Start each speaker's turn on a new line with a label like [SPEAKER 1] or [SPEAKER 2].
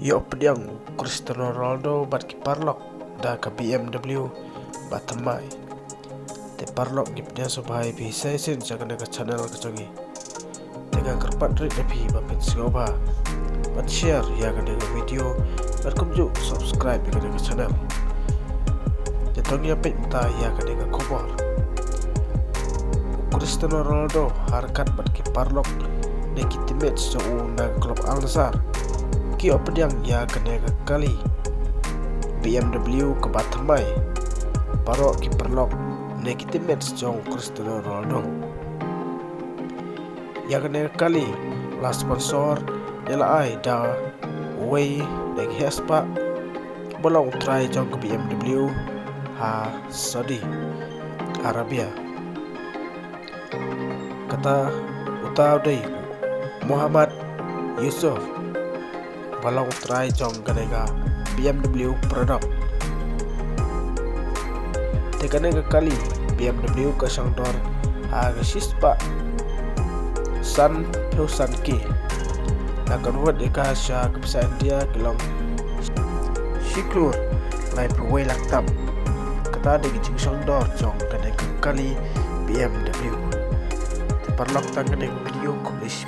[SPEAKER 1] Yo pdiang Cristiano Ronaldo bat ki paralok da ka BMW batamai te paralok ki pdiang so bahai bi sai sin jaga ka channel ka chogi tega kerpat ri epi ba pin ba bat share ya ka video bat kumju subscribe ka channel te tongi apet ta ya ka khobor Cristiano Ronaldo harkat bat ki paralok ne ki teammates so na klub Al Nassr ki opediang ya kena kali BMW ke batamai parok ki paralok ne ki teammates jong Cristiano Ronaldo ya kena kali last sponsor ela ai da way de hespa bolong try jong ke BMW ha Saudi Arabia kata utau dei Muhammad Yusuf balong try jong ganega BMW product te ganega kali BMW ka sangdor aga sispa san peusan ki na convert ka sha kapsa India kilong siklur lai perway laktam kata de gijing sangdor jong ganega kali BMW te parlok tang ganega video kulis